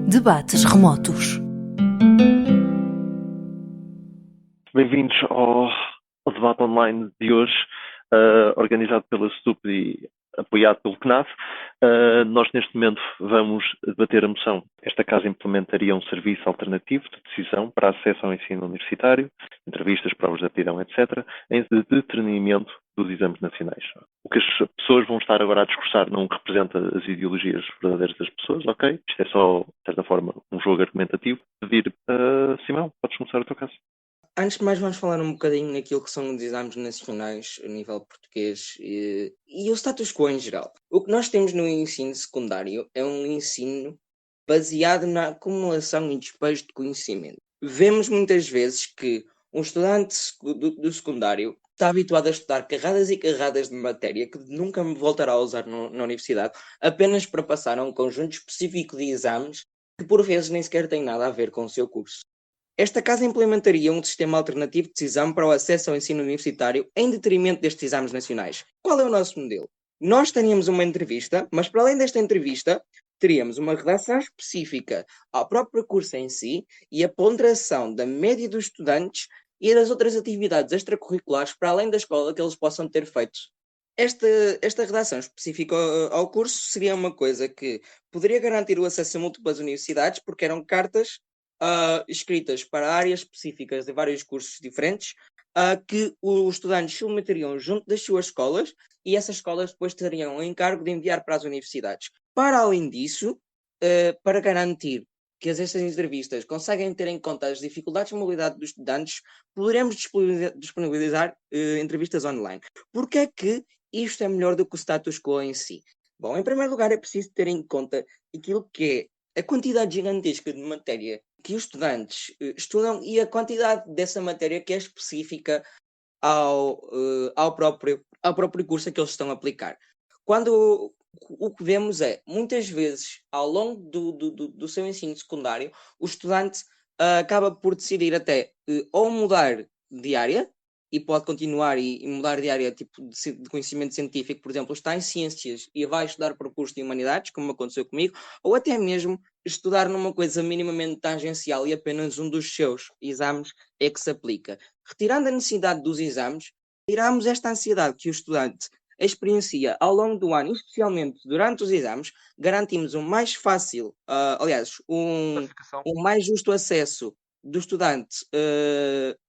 Debates remotos. Bem-vindos ao debate online de hoje, organizado pela STUP e apoiado pelo CNAF. Nós, neste momento, vamos debater a moção. Esta Casa implementaria um serviço alternativo de decisão para acesso ao ensino universitário, entrevistas, provas de aptidão, etc., em determinamento dos exames nacionais. O que as pessoas vão estar agora a discursar não representa as ideologias verdadeiras das pessoas, ok? Isto é só, de certa forma, um jogo argumentativo. Pedir, Simão, podes começar o teu caso. Antes de mais, vamos falar um bocadinho naquilo que são os exames nacionais a nível português e o status quo em geral. O que nós temos no ensino secundário é um ensino baseado na acumulação e despejo de conhecimento. Vemos muitas vezes que um estudante do secundário está habituado a estudar carradas e carradas de matéria que nunca me voltará a usar na universidade, apenas para passar a um conjunto específico de exames que por vezes nem sequer tem nada a ver com o seu curso. Esta Casa implementaria um sistema alternativo de decisão para o acesso ao ensino universitário em detrimento destes exames nacionais. Qual é o nosso modelo? Nós teríamos uma entrevista, mas para além desta entrevista, teríamos uma redação específica ao próprio curso em si e a ponderação da média dos estudantes e das outras atividades extracurriculares para além da escola que eles possam ter feito. Esta redação específica ao curso seria uma coisa que poderia garantir o acesso a múltiplas universidades, porque eram cartas escritas para áreas específicas de vários cursos diferentes, que os estudantes submeteriam junto das suas escolas e essas escolas depois teriam o encargo de enviar para as universidades. Para além disso, para garantir que estas entrevistas conseguem ter em conta as dificuldades de mobilidade dos estudantes, poderemos disponibilizar entrevistas online. Porquê é que isto é melhor do que o status quo em si? Bom, em primeiro lugar é preciso ter em conta aquilo que é a quantidade gigantesca de matéria que os estudantes estudam e a quantidade dessa matéria que é específica ao próprio curso a que eles estão a aplicar. Quando o que vemos é, muitas vezes, ao longo do seu ensino secundário, o estudante acaba por decidir até ou mudar de área, e pode continuar e mudar de área tipo de conhecimento científico, por exemplo, está em ciências e vai estudar para o curso de humanidades, como aconteceu comigo, ou até mesmo estudar numa coisa minimamente tangencial e apenas um dos seus exames é que se aplica. Retirando a necessidade dos exames, tiramos esta ansiedade que o estudante experiencia ao longo do ano, especialmente durante os exames, garantimos um mais fácil, um mais justo acesso do estudante,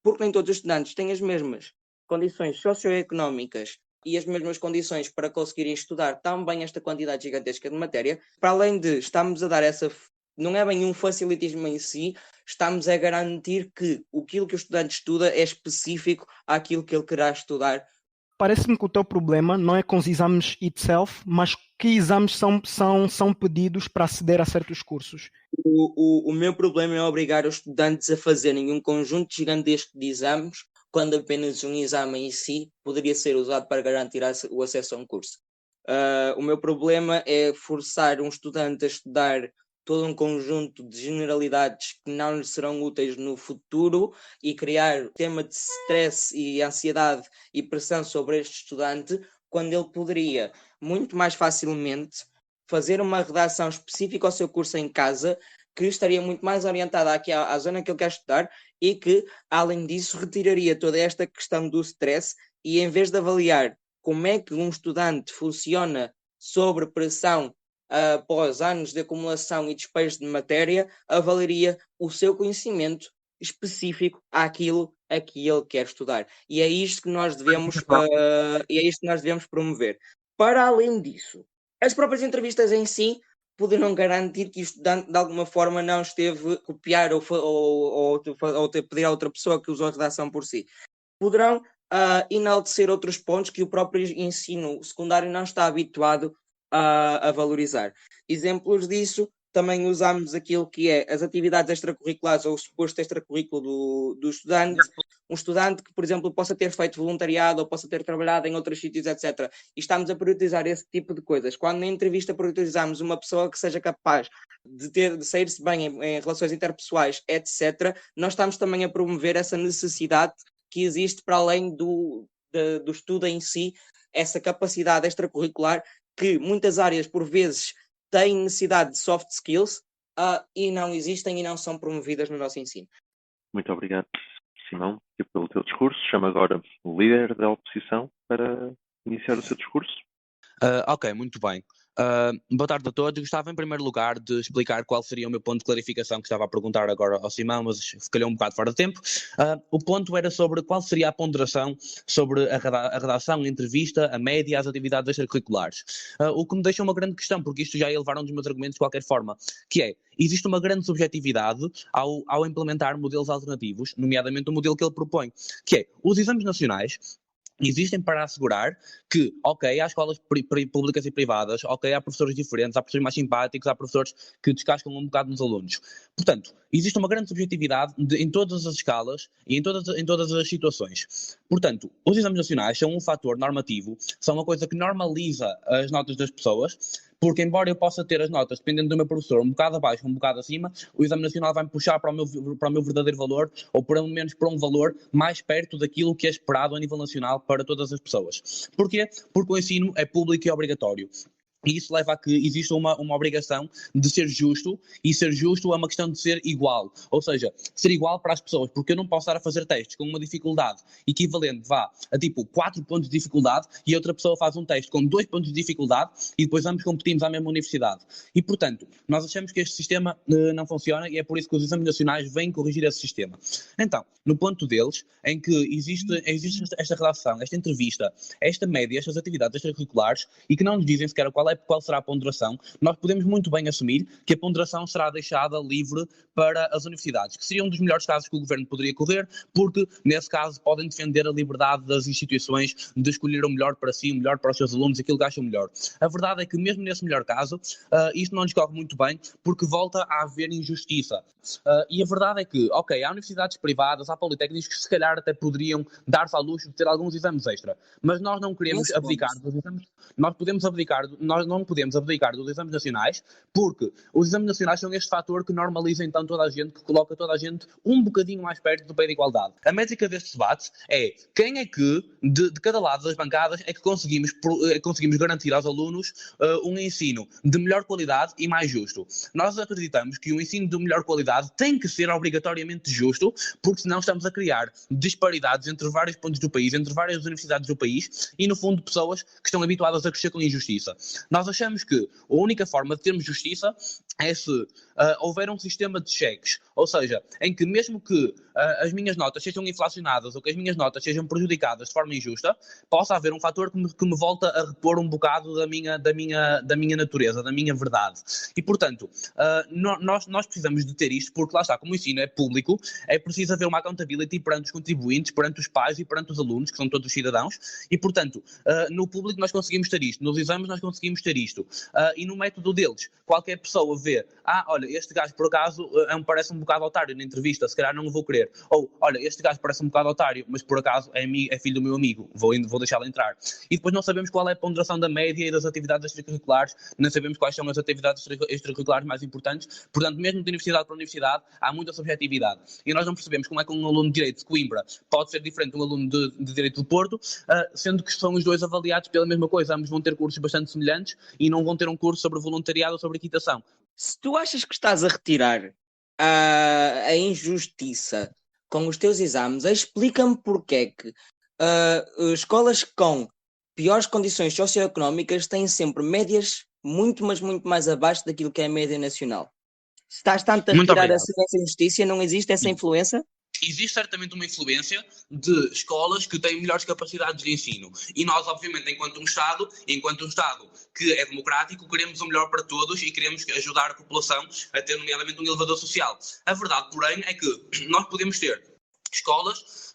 porque nem todos os estudantes têm as mesmas condições socioeconómicas e as mesmas condições para conseguirem estudar também esta quantidade gigantesca de matéria. Para além de estarmos a dar não é bem um facilitismo em si, estamos a garantir que aquilo que o estudante estuda é específico àquilo que ele querá estudar. Parece-me que o teu problema não é com os exames itself, mas que exames são pedidos para aceder a certos cursos. O meu problema é obrigar os estudantes a fazerem um conjunto gigantesco de exames, quando apenas um exame em si poderia ser usado para garantir o acesso a um curso. O meu problema é forçar um estudante a estudar todo um conjunto de generalidades que não lhe serão úteis no futuro e criar um tema de stress e ansiedade e pressão sobre este estudante, quando ele poderia muito mais facilmente fazer uma redação específica ao seu curso em casa, que estaria muito mais orientada aqui à zona que ele quer estudar e que, além disso, retiraria toda esta questão do stress e, em vez de avaliar como é que um estudante funciona sob pressão após anos de acumulação e despejo de matéria, avaliaria o seu conhecimento específico àquilo a que ele quer estudar. E é isto que nós devemos, promover. Para além disso, as próprias entrevistas em si poderão garantir que o estudante de alguma forma não esteve a copiar ou pedir a outra pessoa que usou a redação por si. Poderão enaltecer outros pontos que o próprio ensino secundário não está habituado a valorizar. Exemplos disso, também usamos aquilo que é as atividades extracurriculares ou o suposto extracurrículo do estudante. Um estudante que, por exemplo, possa ter feito voluntariado ou possa ter trabalhado em outros sítios, etc. E estamos a priorizar esse tipo de coisas. Quando na entrevista priorizamos uma pessoa que seja capaz de sair-se bem em relações interpessoais, etc., nós estamos também a promover essa necessidade que existe para além do estudo em si, essa capacidade extracurricular que muitas áreas, por vezes, têm necessidade de soft skills e não existem e não são promovidas no nosso ensino. Muito obrigado, Simão, pelo teu discurso. Chamo agora o líder da oposição para iniciar o seu discurso. Ok, muito bem. Boa tarde a todos. Gostava, em primeiro lugar, de explicar qual seria o meu ponto de clarificação que estava a perguntar agora ao Simão, mas se calhar um bocado fora de tempo. O ponto era sobre qual seria a ponderação sobre a redação, a entrevista, a média, as atividades extracurriculares. O que me deixa uma grande questão, porque isto já ia levar um dos meus argumentos de qualquer forma, que é, existe uma grande subjetividade ao implementar modelos alternativos, nomeadamente o modelo que ele propõe, que é, os exames nacionais existem para assegurar que, ok, há escolas públicas e privadas, ok, há professores diferentes, há professores mais simpáticos, há professores que descascam um bocado nos alunos. Portanto, existe uma grande subjetividade em todas as escalas e em todas as situações. Portanto, os exames nacionais são um fator normativo, são uma coisa que normaliza as notas das pessoas, porque embora eu possa ter as notas, dependendo do meu professor, um bocado abaixo, um bocado acima, o exame nacional vai-me puxar para o meu verdadeiro valor, ou pelo menos para um valor mais perto daquilo que é esperado a nível nacional para todas as pessoas. Porquê? Porque o ensino é público e obrigatório. E isso leva a que exista uma obrigação de ser justo, e ser justo é uma questão de ser igual. Ou seja, ser igual para as pessoas, porque eu não posso estar a fazer testes com uma dificuldade equivalente, a tipo 4 pontos de dificuldade, e outra pessoa faz um teste com 2 pontos de dificuldade, e depois ambos competimos à mesma universidade. E, portanto, nós achamos que este sistema não funciona, e é por isso que os exames nacionais vêm corrigir esse sistema. Então, no ponto deles, em que existe esta relação, esta entrevista, esta média, estas atividades extracurriculares, e que não nos dizem sequer qual será a ponderação, nós podemos muito bem assumir que a ponderação será deixada livre para as universidades, que seria um dos melhores casos que o governo poderia correr, porque nesse caso podem defender a liberdade das instituições de escolher o melhor para si, o melhor para os seus alunos, aquilo que acham melhor. A verdade é que mesmo nesse melhor caso, isto não nos corre muito bem, porque volta a haver injustiça. E a verdade é que, ok, há universidades privadas, há politécnicos que se calhar até poderiam dar-se ao luxo de ter alguns exames extra, mas nós não queremos abdicar dos exames, nós não podemos abdicar dos exames nacionais, porque os exames nacionais são este fator que normaliza então toda a gente, que coloca toda a gente um bocadinho mais perto do pé de igualdade. A métrica deste debate é quem é que, de cada lado das bancadas, é que conseguimos garantir aos alunos um ensino de melhor qualidade e mais justo. Nós acreditamos que o ensino de melhor qualidade tem que ser obrigatoriamente justo, porque senão estamos a criar disparidades entre vários pontos do país, entre várias universidades do país, e no fundo pessoas que estão habituadas a crescer com injustiça. Nós achamos que a única forma de termos justiça é se houver um sistema de cheques, ou seja, em que mesmo que as minhas notas sejam inflacionadas ou que as minhas notas sejam prejudicadas de forma injusta, possa haver um fator que me volta a repor um bocado da minha natureza, da minha verdade. E, portanto, nós precisamos de ter isto, porque lá está, como o ensino é público, é preciso haver uma accountability perante os contribuintes, perante os pais e perante os alunos, que são todos os cidadãos, e, portanto, no público nós conseguimos ter isto, nos exames nós conseguimos ter isto, e no método deles, qualquer pessoa vê, olha, este gajo por acaso parece um bocado otário na entrevista, se calhar não o vou querer, ou, olha, este gajo parece um bocado otário, mas por acaso é filho do meu amigo, vou deixá-lo entrar. E depois não sabemos qual é a ponderação da média e das atividades extracurriculares, não sabemos quais são as atividades extracurriculares mais importantes, portanto, mesmo de universidade para universidade, há muita subjetividade. E nós não percebemos como é que um aluno de Direito de Coimbra pode ser diferente de um aluno de Direito de Porto, sendo que são os dois avaliados pela mesma coisa, ambos vão ter cursos bastante semelhantes e não vão ter um curso sobre voluntariado ou sobre equitação. Se tu achas que estás a retirar a injustiça com os teus exames, explica-me porque é que escolas com piores condições socioeconómicas têm sempre médias muito, mas muito mais abaixo daquilo que é a média nacional. Se estás tanto a retirar essa injustiça, não existe essa influência? Existe certamente uma influência de escolas que têm melhores capacidades de ensino. E nós, obviamente, enquanto um Estado que é democrático, queremos o melhor para todos e queremos ajudar a população a ter, nomeadamente, um elevador social. A verdade, porém, é que nós podemos ter escolas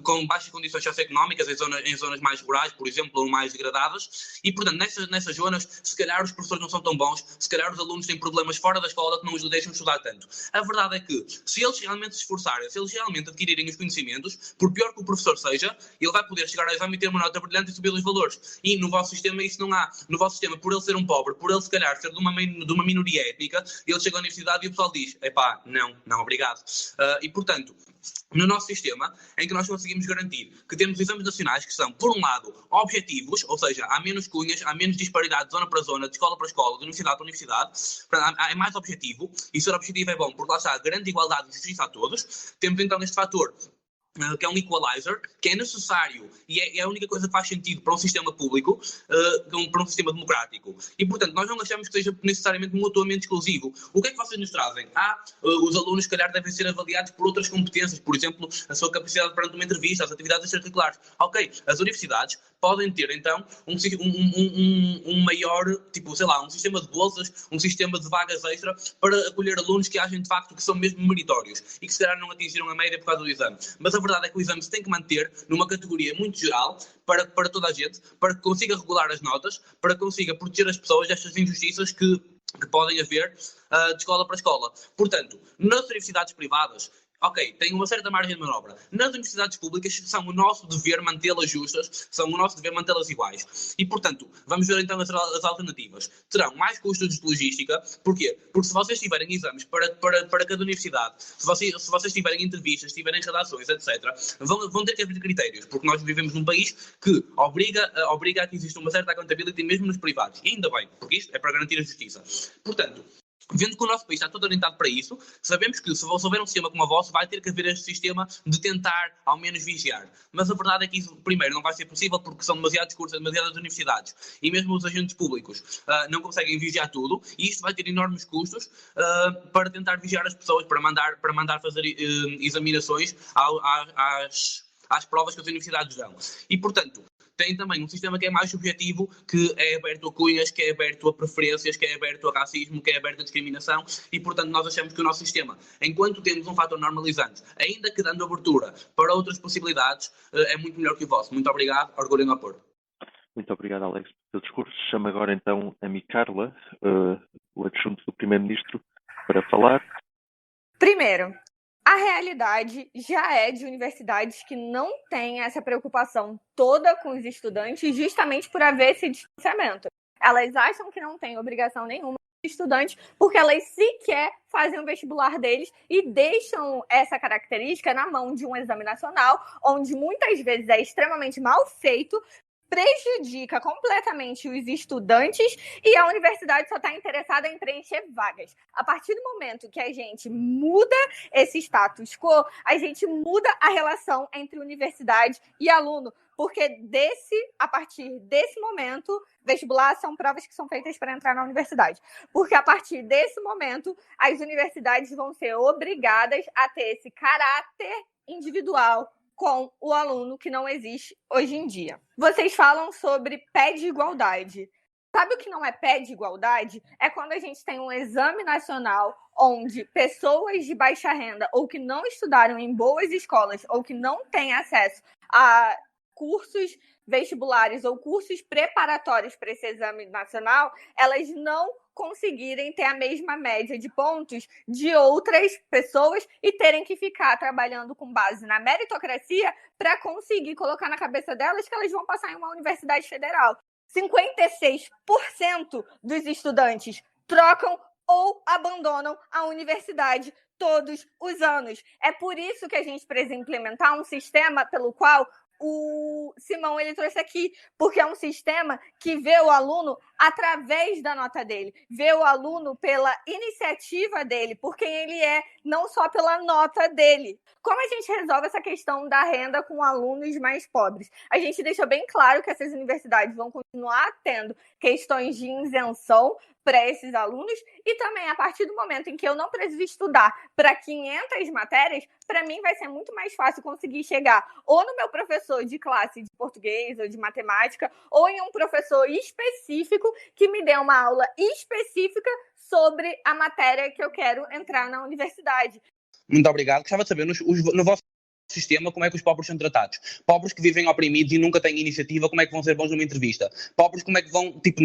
com baixas condições socioeconómicas em zonas mais rurais, por exemplo, ou mais degradadas, e, portanto, nessas zonas, se calhar os professores não são tão bons, se calhar os alunos têm problemas fora da escola que não os deixam estudar tanto. A verdade é que, se eles realmente se esforçarem, se eles realmente adquirirem os conhecimentos, por pior que o professor seja, ele vai poder chegar ao exame e ter uma nota brilhante e subir os valores. E no vosso sistema isso não há. No vosso sistema, por ele ser um pobre, por ele se calhar ser de uma minoria étnica, ele chega à universidade e o pessoal diz, não obrigado. E, portanto, no nosso sistema, sistema em que nós conseguimos garantir que temos exames nacionais que são, por um lado, objetivos, ou seja, há menos cunhas, há menos disparidade de zona para zona, de escola para escola, de universidade para universidade, portanto, é mais objetivo, e ser objetivo é bom, porque lá está a grande igualdade e justiça a todos. Temos então este fator que é um equalizer, que é necessário e é a única coisa que faz sentido para um sistema público, para um sistema democrático. E, portanto, nós não achamos que seja necessariamente mutuamente exclusivo. O que é que vocês nos trazem? Os alunos, se calhar, devem ser avaliados por outras competências, por exemplo, a sua capacidade perante uma entrevista, as atividades extracurriculares. Ok, as universidades podem ter, então, um maior, tipo, sei lá, um sistema de bolsas, um sistema de vagas extra para acolher alunos que agem, de facto, que são mesmo meritórios e que, se calhar, não atingiram a média por causa do exame. Mas a verdade é que o exame se tem que manter numa categoria muito geral para toda a gente, para que consiga regular as notas, para que consiga proteger as pessoas destas injustiças que podem haver de escola para escola. Portanto, nas universidades privadas, ok, tem uma certa margem de manobra. Nas universidades públicas, são o nosso dever mantê-las justas, são o nosso dever mantê-las iguais. E, portanto, vamos ver então as alternativas. Terão mais custos de logística. Porquê? Porque se vocês tiverem exames para cada universidade, se vocês tiverem entrevistas, tiverem redações, etc., vão ter que haver critérios, porque nós vivemos num país que obriga a que exista uma certa accountability mesmo nos privados. E ainda bem, porque isto é para garantir a justiça. Portanto, vendo que o nosso país está todo orientado para isso, sabemos que se houver um sistema como o vosso, vai ter que haver este sistema de tentar, ao menos, vigiar. Mas a verdade é que isso, primeiro, não vai ser possível porque são demasiados cursos, demasiadas universidades e mesmo os agentes públicos não conseguem vigiar tudo, e isto vai ter enormes custos para tentar vigiar as pessoas, para mandar fazer examinações às provas que as universidades dão. E, portanto, tem também um sistema que é mais subjetivo, que é aberto a cunhas, que é aberto a preferências, que é aberto a racismo, que é aberto a discriminação, e, portanto, nós achamos que o nosso sistema, enquanto temos um fator normalizante, ainda que dando abertura para outras possibilidades, é muito melhor que o vosso. Muito obrigado. Orgulho no Porto. Muito obrigado, Alex, pelo discurso. Chamo agora, então, a Micarla, o adjunto do Primeiro-Ministro, para falar. Primeiro, a realidade já é de universidades que não têm essa preocupação toda com os estudantes, justamente por haver esse distanciamento. Elas acham que não tem obrigação nenhuma de estudantes, porque elas sequer fazem o vestibular deles e deixam essa característica na mão de um exame nacional, onde muitas vezes é extremamente mal feito, prejudica completamente os estudantes e a universidade só está interessada em preencher vagas. A partir do momento que a gente muda esse status quo, a gente muda a relação entre universidade e aluno, porque a partir desse momento, vestibular são provas que são feitas para entrar na universidade. Porque a partir desse momento, as universidades vão ser obrigadas a ter esse caráter individual com o aluno que não existe hoje em dia. Vocês falam sobre pé de igualdade. Sabe o que não é pé de igualdade? É quando a gente tem um exame nacional onde pessoas de baixa renda ou que não estudaram em boas escolas ou que não têm acesso a cursos vestibulares ou cursos preparatórios para esse exame nacional, elas não conseguirem ter a mesma média de pontos de outras pessoas e terem que ficar trabalhando com base na meritocracia para conseguir colocar na cabeça delas que elas vão passar em uma universidade federal. 56% dos estudantes trocam ou abandonam a universidade todos os anos. É por isso que a gente precisa implementar um sistema pelo qual o Simão ele trouxe aqui, porque é um sistema que vê o aluno através da nota dele, vê o aluno pela iniciativa dele, por quem ele é, não só pela nota dele. Como a gente resolve essa questão da renda com alunos mais pobres? A gente deixou bem claro que essas universidades vão continuar tendo questões de isenção para esses alunos e também a partir do momento em que eu não preciso estudar para 500 matérias, para mim vai ser muito mais fácil conseguir chegar ou no meu professor de classe de português ou de matemática ou em um professor específico que me dê uma aula específica sobre a matéria que eu quero entrar na universidade. Muito obrigado. Gostava de saber, no vosso sistema, como é que os pobres são tratados? Pobres que vivem oprimidos e nunca têm iniciativa, como é que vão ser bons numa entrevista? Pobres, como é que vão, tipo,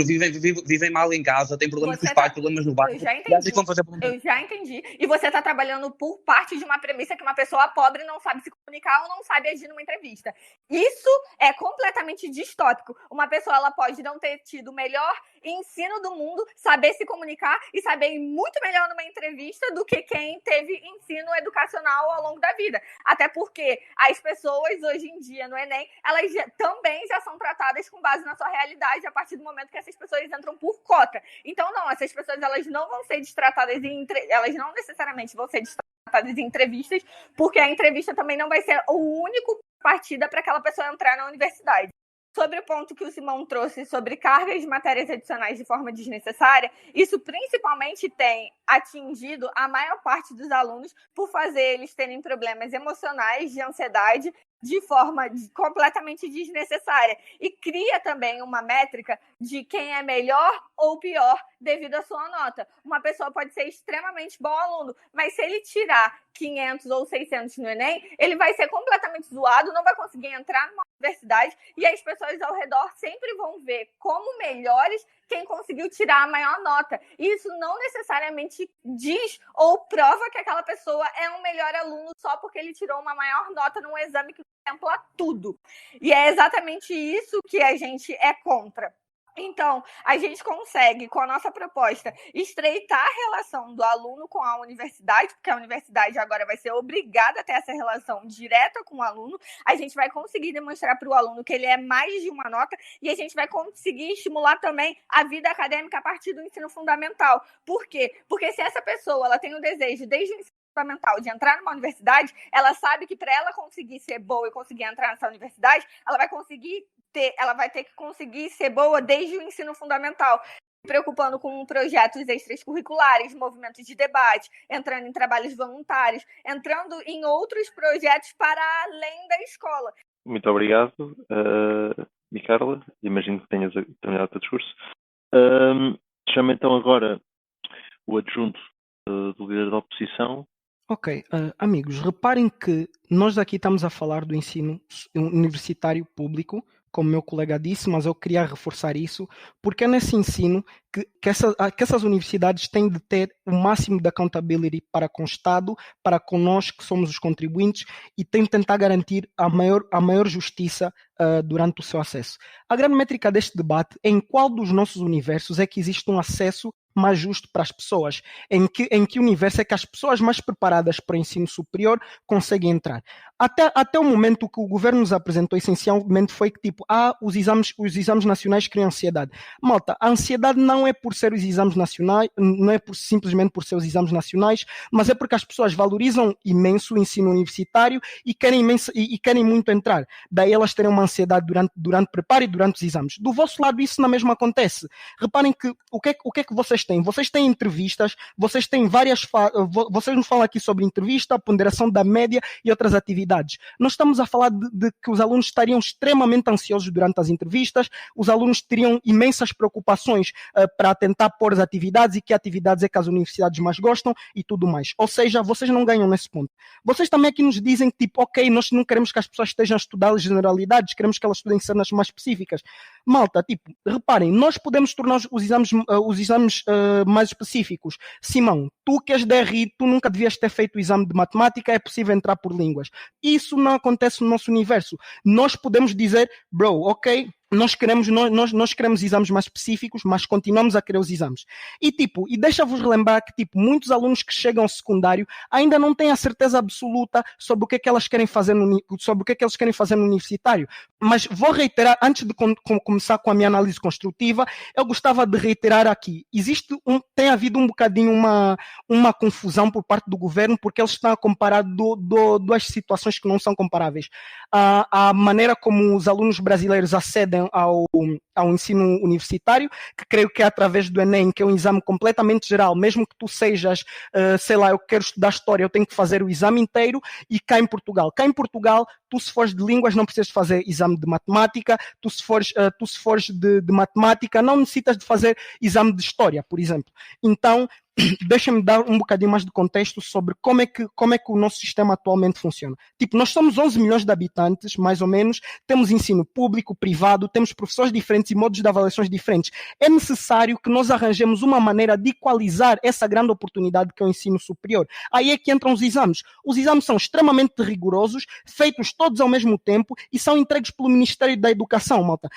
vivem mal em casa, têm problemas com os pais, problemas no bairro. Eu já entendi. E você está trabalhando por parte de uma premissa que uma pessoa pobre não sabe se comunicar ou não sabe agir numa entrevista. Isso é completamente distópico. Uma pessoa ela pode não ter tido o melhor ensino do mundo, saber se comunicar e saber ir muito melhor numa entrevista do que quem teve ensino educacional ao longo da vida. Até porque porque as pessoas hoje em dia no Enem, elas também já são tratadas com base na sua realidade a partir do momento que essas pessoas entram por cota. Então, não, essas pessoas elas não vão ser destratadas elas não necessariamente vão ser destratadas em entrevistas, porque a entrevista também não vai ser o único partida para aquela pessoa entrar na universidade. Sobre o ponto que o Simão trouxe sobre cargas de matérias adicionais de forma desnecessária, isso principalmente tem atingido a maior parte dos alunos por fazer eles terem problemas emocionais, de ansiedade, de forma completamente desnecessária. E cria também uma métrica de quem é melhor ou pior devido à sua nota. Uma pessoa pode ser extremamente bom aluno, mas se ele tirar 500 ou 600 no Enem, ele vai ser completamente zoado, não vai conseguir entrar numa universidade e as pessoas ao redor sempre vão ver como melhores quem conseguiu tirar a maior nota. E isso não necessariamente diz ou prova que aquela pessoa é um melhor aluno só porque ele tirou uma maior nota num exame que contempla tudo. E é exatamente isso que a gente é contra. Então, a gente consegue, com a nossa proposta, estreitar a relação do aluno com a universidade, porque a universidade agora vai ser obrigada a ter essa relação direta com o aluno. A gente vai conseguir demonstrar para o aluno que ele é mais de uma nota e a gente vai conseguir estimular também a vida acadêmica a partir do ensino fundamental. Por quê? Porque se essa pessoa ela tem o desejo, desde o ensino fundamental, de entrar numa universidade, ela sabe que para ela conseguir ser boa e conseguir entrar nessa universidade, ela vai ter que conseguir ser boa desde o ensino fundamental, se preocupando com projetos extracurriculares, movimentos de debate, entrando em trabalhos voluntários, entrando em outros projetos para além da escola. Muito obrigado, Micaela. Imagino que tenhas terminado o teu discurso. Chamo então agora o adjunto do líder da oposição. Ok, amigos, reparem que nós aqui estamos a falar do ensino universitário público, como meu colega disse, mas eu queria reforçar isso, porque é nesse ensino que essas universidades têm de ter o máximo de accountability para com o Estado, para com nós que somos os contribuintes, e têm de tentar garantir a maior justiça durante o seu acesso. A grande métrica deste debate é em qual dos nossos universos é que existe um acesso mais justo para as pessoas, em que universo é que as pessoas mais preparadas para o ensino superior conseguem entrar. Até o momento que o governo nos apresentou essencialmente foi que tipo, os exames nacionais criam ansiedade. Malta, a ansiedade não é por ser os exames nacionais, não é simplesmente por ser os exames nacionais, mas é porque as pessoas valorizam imenso o ensino universitário e querem muito entrar. Daí elas terem uma ansiedade durante o preparo e durante os exames. Do vosso lado isso não mesmo acontece. Reparem que o que é que vocês têm? Vocês têm entrevistas, vocês têm vocês nos falam aqui sobre entrevista, ponderação da média e outras atividades. Nós estamos a falar de que os alunos estariam extremamente ansiosos durante as entrevistas, os alunos teriam imensas preocupações para tentar pôr as atividades e que atividades é que as universidades mais gostam e tudo mais. Ou seja, vocês não ganham nesse ponto. Vocês também aqui nos dizem que, tipo, ok, nós não queremos que as pessoas estejam a estudar generalidades, queremos que elas estudem cenas mais específicas. Malta, tipo, reparem, nós podemos tornar os exames mais específicos. Simão, tu que és DRI, tu nunca devias ter feito o exame de matemática, é possível entrar por línguas. Isso não acontece no nosso universo. Nós podemos dizer, bro, ok, nós queremos exames mais específicos, mas continuamos a querer os exames. E deixa-vos relembrar que muitos alunos que chegam ao secundário ainda não têm a certeza absoluta sobre o que é que elas querem fazer no universitário. Mas vou reiterar, antes de começar com a minha análise construtiva, eu gostava de reiterar aqui, tem havido um bocadinho uma confusão por parte do governo, porque eles estão a comparar duas situações que não são comparáveis. A maneira como os alunos brasileiros acedem ao ensino universitário, que creio que é através do Enem, que é um exame completamente geral, mesmo que tu sejas, eu quero estudar História, eu tenho que fazer o exame inteiro, e cá em Portugal, tu se fores de línguas não precisas fazer exame de matemática, tu se fores de matemática não necessitas de fazer exame de História, por exemplo. Então, deixa-me dar um bocadinho mais de contexto sobre como é que o nosso sistema atualmente funciona. Nós somos 11 milhões de habitantes, mais ou menos, temos ensino público, privado, temos professores diferentes e modos de avaliações diferentes. É necessário que nós arranjemos uma maneira de equalizar essa grande oportunidade que é o ensino superior. Aí é que entram os exames. Os exames são extremamente rigorosos, feitos todos ao mesmo tempo e são entregues pelo Ministério da Educação, malta.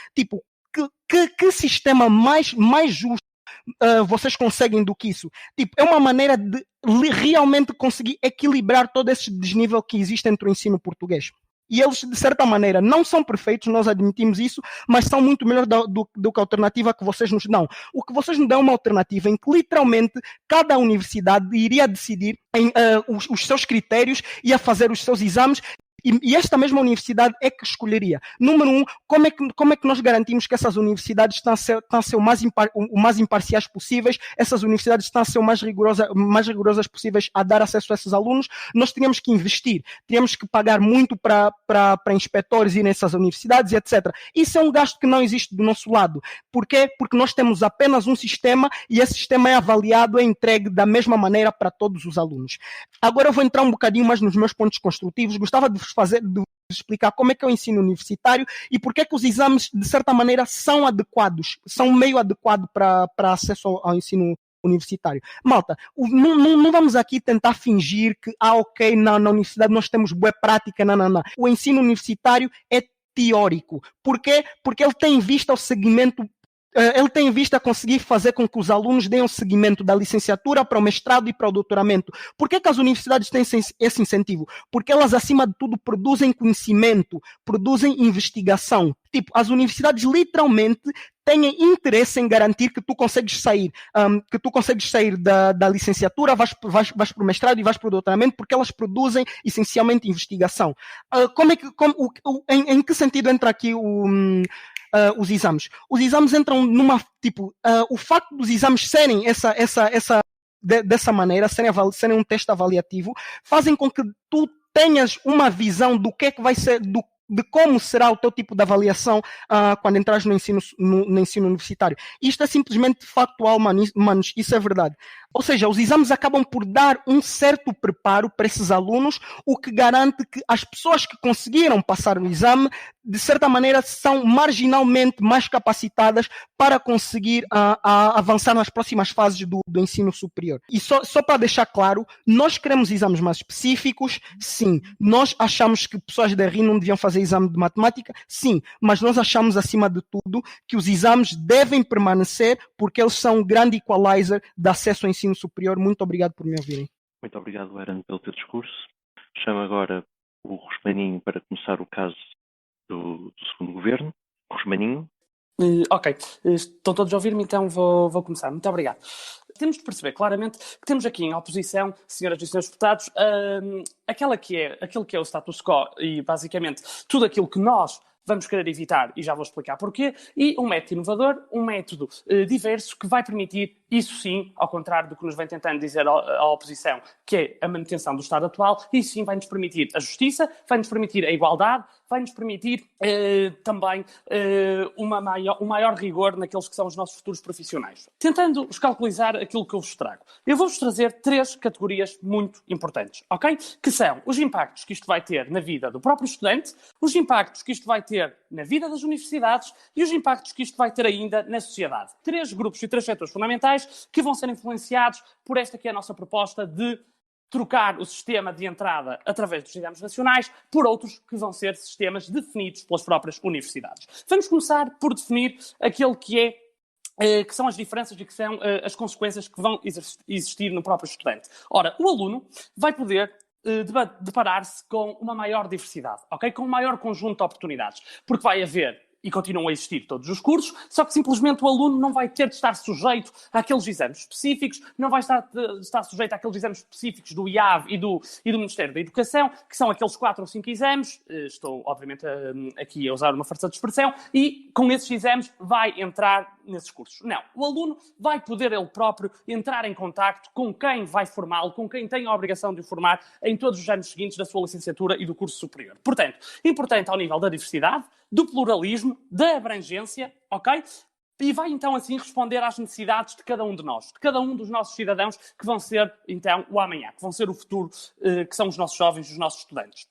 Que sistema mais justo vocês conseguem do que isso? É uma maneira de realmente conseguir equilibrar todo esse desnível que existe entre o ensino português. E eles, de certa maneira, não são perfeitos, nós admitimos isso, mas são muito melhores do que a alternativa que vocês nos dão. O que vocês nos dão é uma alternativa em que, literalmente, cada universidade iria decidir os seus critérios, ia fazer os seus exames, e esta mesma universidade é que escolheria. Número 1, como é que nós garantimos que essas universidades estão a ser o mais imparciais possíveis, essas universidades estão a ser o mais rigorosas possíveis a dar acesso a esses alunos? Nós teríamos que investir, teríamos que pagar muito para inspetores ir nessas universidades, etc. Isso é um gasto que não existe do nosso lado. Por quê? Porque nós temos apenas um sistema e esse sistema é avaliado, é entregue da mesma maneira para todos os alunos. Agora eu vou entrar um bocadinho mais nos meus pontos construtivos. Gostava de explicar como é que é o ensino universitário e porque é que os exames, de certa maneira, são adequados, são um meio adequado para acesso ao ensino universitário. Malta, não vamos aqui tentar fingir que, ok, na universidade nós temos boa prática, não. O ensino universitário é teórico. Por quê? Porque ele tem em vista o segmento. Ele tem em vista conseguir fazer com que os alunos deem o seguimento da licenciatura para o mestrado e para o doutoramento. Por que as universidades têm esse incentivo? Porque elas, acima de tudo, produzem conhecimento, produzem investigação. Tipo, as universidades literalmente têm interesse em garantir que tu consegues sair, da licenciatura, vais para o mestrado e vais para o doutoramento, porque elas produzem essencialmente investigação. Em que sentido entra aqui os exames? Os exames entram o facto dos exames serem dessa maneira, serem um teste avaliativo, fazem com que tu tenhas uma visão do que é que vai ser, de como será o teu tipo de avaliação quando entras no ensino universitário. Isto é simplesmente factual, manos, isso é verdade. Ou seja, os exames acabam por dar um certo preparo para esses alunos, o que garante que as pessoas que conseguiram passar o exame, de certa maneira, são marginalmente mais capacitadas para conseguir avançar nas próximas fases do ensino superior. E só para deixar claro, nós queremos exames mais específicos, sim. Nós achamos que pessoas da RI não deviam fazer exame de matemática, sim. Mas nós achamos, acima de tudo, que os exames devem permanecer porque eles são um grande equalizer de acesso ao ensino superior. Muito obrigado por me ouvirem. Muito obrigado, Eran, pelo teu discurso. Chamo agora o Rosmaninho para começar o caso do segundo governo. Rosmaninho. Ok, estão todos a ouvir-me, então vou começar. Muito obrigado. Temos de perceber claramente que temos aqui em oposição, senhoras e senhores deputados, aquilo que é o status quo e, basicamente, tudo aquilo que nós vamos querer evitar, e já vou explicar porquê, e um método inovador, um método diverso que vai permitir, isso sim, ao contrário do que nos vem tentando dizer a oposição, que é a manutenção do Estado atual, isso sim vai-nos permitir a justiça, vai-nos permitir a igualdade, vai-nos permitir também um maior rigor naqueles que são os nossos futuros profissionais. Tentando escalculizar aquilo que eu vos trago. Eu vou-vos trazer 3 categorias muito importantes, ok? Que são os impactos que isto vai ter na vida do próprio estudante, os impactos que isto vai ter na vida das universidades e os impactos que isto vai ter ainda na sociedade. 3 grupos e 3 setores fundamentais que vão ser influenciados por esta que é a nossa proposta de trocar o sistema de entrada através dos exames nacionais por outros que vão ser sistemas definidos pelas próprias universidades. Vamos começar por definir aquele que são as diferenças e que são as consequências que vão existir no próprio estudante. Ora, o aluno vai poder deparar-se com uma maior diversidade, ok? Com um maior conjunto de oportunidades, porque vai haver e continuam a existir todos os cursos, só que simplesmente o aluno não vai ter de estar sujeito àqueles exames específicos, não vai estar sujeito àqueles exames específicos do IAV e do Ministério da Educação, que são aqueles 4 ou 5 exames, estou obviamente aqui a usar uma força de expressão, e com esses exames vai entrar nesses cursos. Não, o aluno vai poder ele próprio entrar em contacto com quem vai formá-lo, com quem tem a obrigação de o formar em todos os anos seguintes da sua licenciatura e do curso superior. Portanto, importante ao nível da diversidade, do pluralismo, da abrangência, ok? E vai então assim responder às necessidades de cada um de nós, de cada um dos nossos cidadãos que vão ser então o amanhã, que vão ser o futuro, que são os nossos jovens, os nossos estudantes.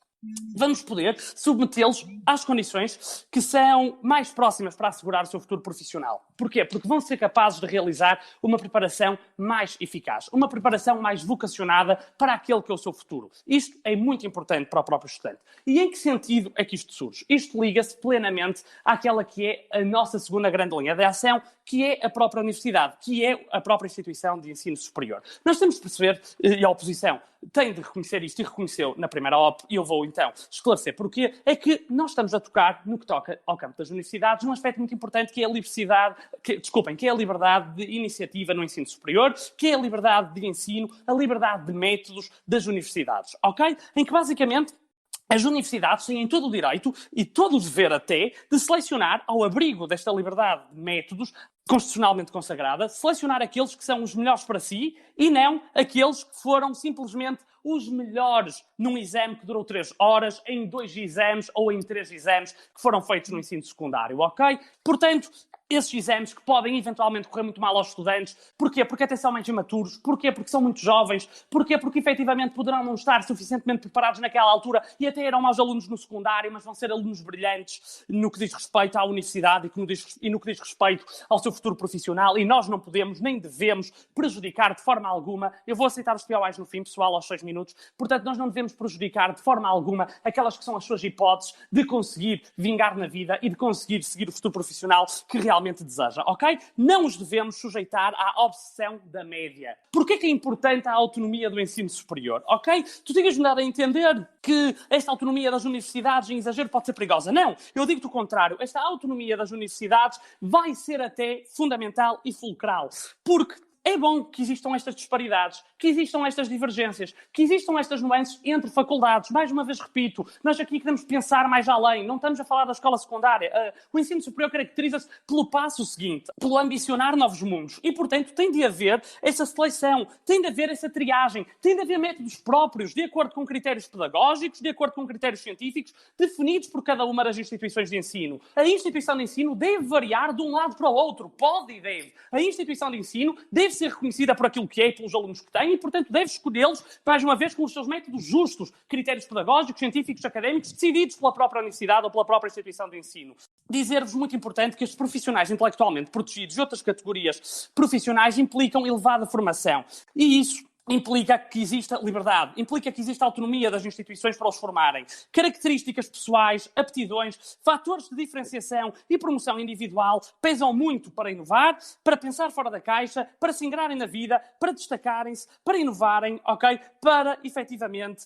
Vamos poder submetê-los às condições que são mais próximas para assegurar o seu futuro profissional. Porquê? Porque vão ser capazes de realizar uma preparação mais eficaz, uma preparação mais vocacionada para aquele que é o seu futuro. Isto é muito importante para o próprio estudante. E em que sentido é que isto surge? Isto liga-se plenamente àquela que é a nossa segunda grande linha de ação, que é a própria universidade, que é a própria instituição de ensino superior. Nós temos de perceber, e a oposição tem de reconhecer isto e reconheceu na primeira OP, e eu vou então esclarecer porquê, é que nós estamos a tocar no que toca ao campo das universidades, num aspecto muito importante que é que é a liberdade de iniciativa no ensino superior, que é a liberdade de ensino, a liberdade de métodos das universidades, ok? Em que basicamente as universidades têm todo o direito e todo o dever até de selecionar, ao abrigo desta liberdade de métodos constitucionalmente consagrada, selecionar aqueles que são os melhores para si e não aqueles que foram simplesmente os melhores num exame que durou 3 horas, em 2 exames ou em 3 exames que foram feitos no ensino secundário, ok? Portanto, esses exames que podem eventualmente correr muito mal aos estudantes. Porquê? Porque até são mais imaturos. Porquê? Porque são muito jovens. Porquê? Porque efetivamente poderão não estar suficientemente preparados naquela altura e até eram maus alunos no secundário, mas vão ser alunos brilhantes no que diz respeito à universidade e no que diz respeito ao seu futuro profissional. E nós não podemos nem devemos prejudicar de forma alguma. Eu vou aceitar os POAs no fim, pessoal, aos 6 minutos. Portanto, nós não devemos prejudicar de forma alguma aquelas que são as suas hipóteses de conseguir vingar na vida e de conseguir seguir o futuro profissional que realmente deseja, ok? Não os devemos sujeitar à obsessão da média. Porquê que é importante a autonomia do ensino superior, ok? Tu tinhas-me dado a entender que esta autonomia das universidades em exagero pode ser perigosa. Não, eu digo-te o contrário. Esta autonomia das universidades vai ser até fundamental e fulcral, porque é bom que existam estas disparidades, que existam estas divergências, que existam estas nuances entre faculdades. Mais uma vez repito, nós aqui queremos pensar mais além. Não estamos a falar da escola secundária. O ensino superior caracteriza-se pelo passo seguinte, pelo ambicionar novos mundos. E, portanto, tem de haver essa seleção, tem de haver essa triagem, tem de haver métodos próprios, de acordo com critérios pedagógicos, de acordo com critérios científicos, definidos por cada uma das instituições de ensino. A instituição de ensino deve variar de um lado para o outro. Pode e deve. A instituição de ensino deve ser reconhecida por aquilo que é e pelos alunos que tem e, portanto, deve escolhê-los, mais uma vez, com os seus métodos justos, critérios pedagógicos, científicos, académicos, decididos pela própria universidade ou pela própria instituição de ensino. Dizer-vos muito importante que estes profissionais intelectualmente protegidos e outras categorias profissionais implicam elevada formação. E isso implica que exista liberdade, implica que exista autonomia das instituições para os formarem. Características pessoais, aptidões, fatores de diferenciação e promoção individual pesam muito para inovar, para pensar fora da caixa, para se ingrarem na vida, para destacarem-se, para inovarem, ok? Para, efetivamente,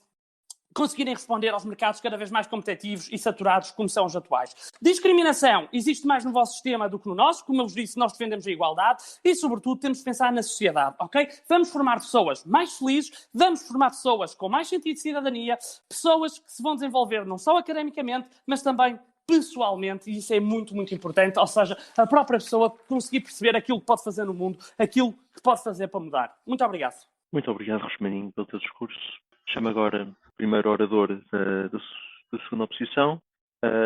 conseguirem responder aos mercados cada vez mais competitivos e saturados como são os atuais. Discriminação existe mais no vosso sistema do que no nosso. Como eu vos disse, nós defendemos a igualdade e, sobretudo, temos de pensar na sociedade, ok? Vamos formar pessoas mais felizes, vamos formar pessoas com mais sentido de cidadania, pessoas que se vão desenvolver não só academicamente, mas também pessoalmente, e isso é muito, muito importante, ou seja, a própria pessoa conseguir perceber aquilo que pode fazer no mundo, aquilo que pode fazer para mudar. Muito obrigado. Muito obrigado, Rosmaninho, pelo teu discurso. Chamo agora o primeiro orador da segunda oposição,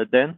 Dan.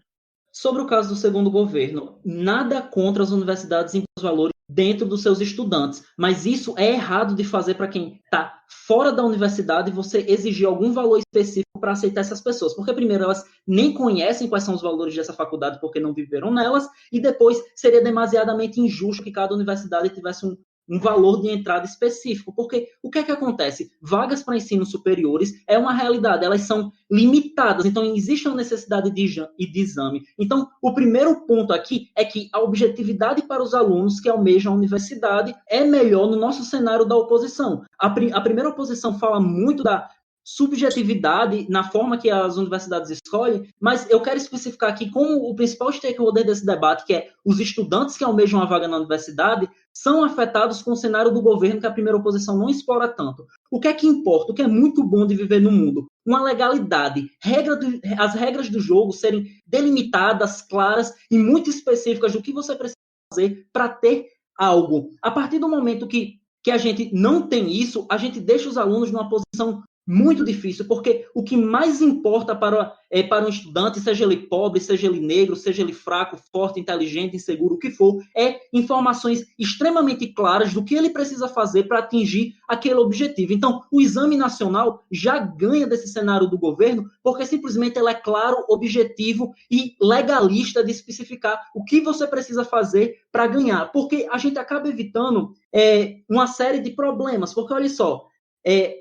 Sobre o caso do segundo governo, nada contra as universidades impor os valores dentro dos seus estudantes, mas isso é errado de fazer para quem está fora da universidade, você exigir algum valor específico para aceitar essas pessoas, porque primeiro elas nem conhecem quais são os valores dessa faculdade porque não viveram nelas, e depois seria demasiadamente injusto que cada universidade tivesse um valor de entrada específico, porque o que é que acontece? Vagas para ensinos superiores é uma realidade, elas são limitadas, então existe uma necessidade de exame. Então, o primeiro ponto aqui é que a objetividade para os alunos que almejam a universidade é melhor no nosso cenário da oposição. A primeira oposição fala muito da subjetividade na forma que as universidades escolhem, mas eu quero especificar aqui como o principal stakeholder desse debate, que é os estudantes que almejam a vaga na universidade, são afetados com o cenário do governo que a primeira oposição não explora tanto. O que é que importa? O que é muito bom de viver no mundo? Uma legalidade, as regras do jogo serem delimitadas, claras e muito específicas do que você precisa fazer para ter algo. A partir do momento que a gente não tem isso, a gente deixa os alunos numa posição muito difícil, porque o que mais importa para um estudante, seja ele pobre, seja ele negro, seja ele fraco, forte, inteligente, inseguro, o que for, é informações extremamente claras do que ele precisa fazer para atingir aquele objetivo. Então, o Exame Nacional já ganha desse cenário do governo, porque simplesmente ele é claro, objetivo e legalista de especificar o que você precisa fazer para ganhar, porque a gente acaba evitando uma série de problemas, porque olha só,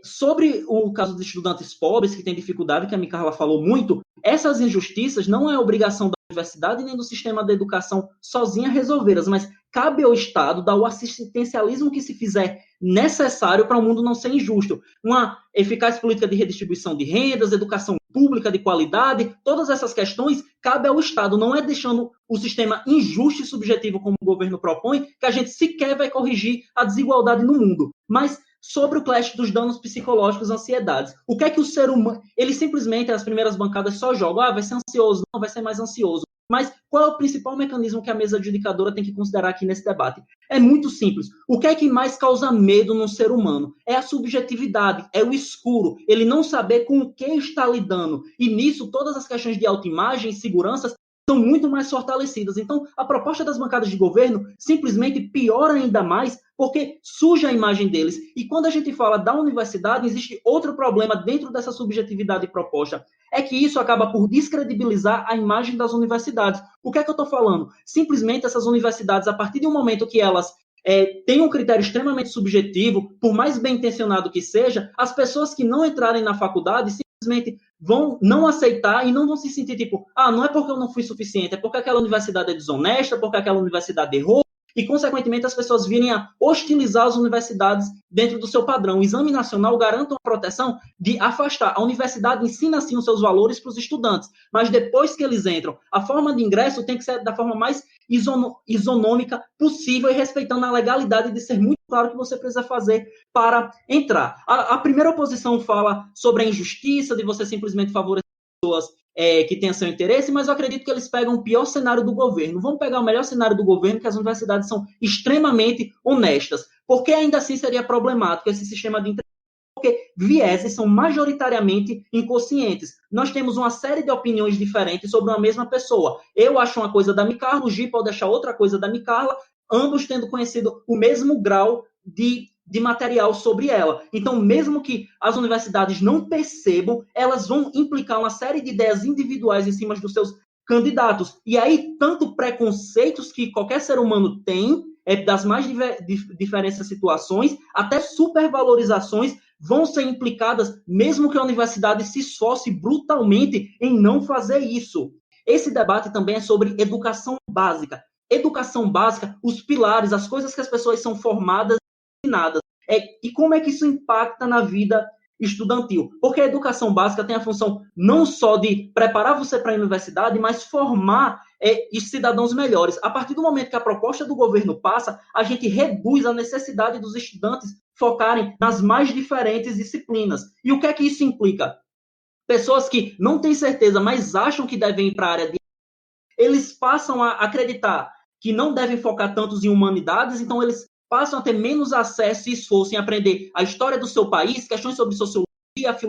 sobre o caso dos estudantes pobres que têm dificuldade, que a Micarla falou muito, essas injustiças não é obrigação da universidade nem do sistema da educação sozinha resolvê-las, mas cabe ao Estado dar o assistencialismo que se fizer necessário para o mundo não ser injusto. Uma eficaz política de redistribuição de rendas, educação pública de qualidade, todas essas questões cabe ao Estado, não é deixando o sistema injusto e subjetivo como o governo propõe, que a gente sequer vai corrigir a desigualdade no mundo. Mas sobre o clash dos danos psicológicos, ansiedades. O que é que o ser humano... Ele simplesmente, as primeiras bancadas só jogam, vai ser ansioso, não, vai ser mais ansioso. Mas qual é o principal mecanismo que a mesa adjudicadora tem que considerar aqui nesse debate? É muito simples. O que é que mais causa medo num ser humano? É a subjetividade, é o escuro, ele não saber com o que está lidando. E nisso, todas as questões de autoimagem e segurança são muito mais fortalecidas. Então, a proposta das bancadas de governo simplesmente piora ainda mais porque suja a imagem deles. E quando a gente fala da universidade, existe outro problema dentro dessa subjetividade proposta. É que isso acaba por descredibilizar a imagem das universidades. O que é que eu estou falando? Simplesmente essas universidades, a partir de um momento que elas têm um critério extremamente subjetivo, por mais bem intencionado que seja, as pessoas que não entrarem na faculdade simplesmente vão não aceitar e não vão se sentir tipo, não é porque eu não fui suficiente, é porque aquela universidade é desonesta, porque aquela universidade errou, e, consequentemente, as pessoas virem a hostilizar as universidades dentro do seu padrão. O Exame Nacional garante uma proteção de afastar. A universidade ensina, sim, os seus valores para os estudantes, mas depois que eles entram, a forma de ingresso tem que ser da forma mais isonômica possível e respeitando a legalidade de ser muito claro o que você precisa fazer para entrar. A primeira oposição fala sobre a injustiça de você simplesmente favorecer pessoas que tenham seu interesse, mas eu acredito que eles pegam o pior cenário do governo. Vamos pegar o melhor cenário do governo, que as universidades são extremamente honestas. Porque ainda assim seria problemático esse sistema de entrevista? Porque vieses são majoritariamente inconscientes. Nós temos uma série de opiniões diferentes sobre uma mesma pessoa. Eu acho uma coisa da Micarla, o Gi pode achar outra coisa da Micarla, ambos tendo conhecido o mesmo grau de material sobre ela. Então, mesmo que as universidades não percebam, elas vão implicar uma série de ideias individuais em cima dos seus candidatos. E aí, tanto preconceitos que qualquer ser humano tem, das mais diferentes situações, até supervalorizações vão ser implicadas, mesmo que a universidade se esforce brutalmente em não fazer isso. Esse debate também é sobre educação básica. Educação básica, os pilares, as coisas que as pessoas são formadas e ensinadas. E como é que isso impacta na vida estudantil? Porque a educação básica tem a função não só de preparar você para a universidade, mas formar cidadãos melhores. A partir do momento que a proposta do governo passa, a gente reduz a necessidade dos estudantes focarem nas mais diferentes disciplinas. E o que é que isso implica? Pessoas que não têm certeza, mas acham que devem ir para a área de... Eles passam a acreditar que não devem focar tantos em humanidades, então eles passam a ter menos acesso e esforço em aprender a história do seu país, questões sobre sociologia, filosofia,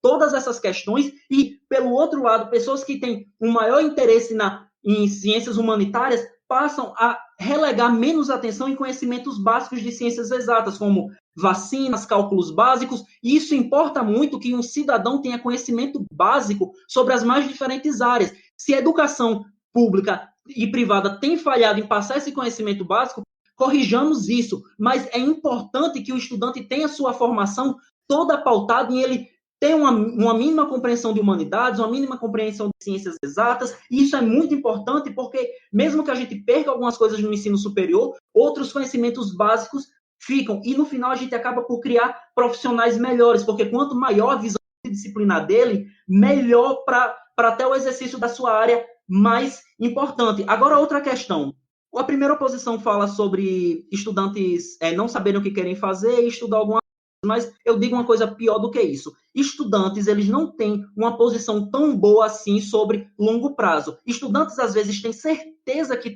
todas essas questões, e, pelo outro lado, pessoas que têm um maior interesse em ciências humanitárias passam a relegar menos atenção em conhecimentos básicos de ciências exatas, como vacinas, cálculos básicos, e isso importa muito que um cidadão tenha conhecimento básico sobre as mais diferentes áreas. Se a educação pública e privada tem falhado em passar esse conhecimento básico, corrijamos isso, mas é importante que o estudante tenha sua formação toda pautada em ele ter uma mínima compreensão de humanidades, uma mínima compreensão de ciências exatas, e isso é muito importante porque, mesmo que a gente perca algumas coisas no ensino superior, outros conhecimentos básicos ficam, e no final a gente acaba por criar profissionais melhores, porque quanto maior a visão disciplinar dele, melhor para até o exercício da sua área mais importante. Agora, outra questão. A primeira oposição fala sobre estudantes não saberem o que querem fazer e estudar alguma coisa, mas eu digo uma coisa pior do que isso. Estudantes, eles não têm uma posição tão boa assim sobre longo prazo. Estudantes, às vezes, têm certeza que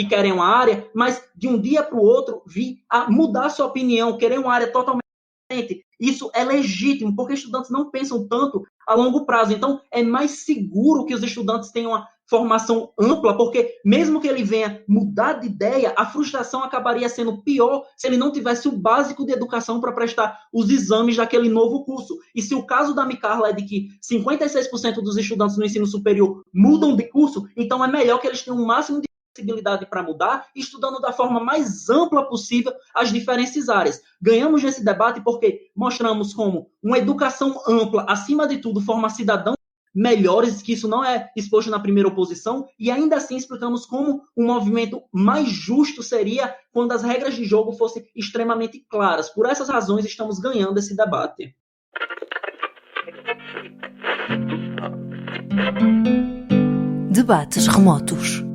querem uma área, mas de um dia para o outro vir a mudar sua opinião, querer uma área totalmente diferente. Isso é legítimo, porque estudantes não pensam tanto a longo prazo. Então, é mais seguro que os estudantes tenham uma formação ampla, porque mesmo que ele venha mudar de ideia, a frustração acabaria sendo pior se ele não tivesse o básico de educação para prestar os exames daquele novo curso. E se o caso da Micarla é de que 56% dos estudantes no ensino superior mudam de curso, então é melhor que eles tenham o máximo de possibilidade para mudar, estudando da forma mais ampla possível as diferentes áreas. Ganhamos nesse debate porque mostramos como uma educação ampla, acima de tudo, forma cidadão melhores, que isso não é exposto na primeira oposição, e ainda assim explicamos como um movimento mais justo seria quando as regras de jogo fossem extremamente claras. Por essas razões, estamos ganhando esse debate. Debates remotos.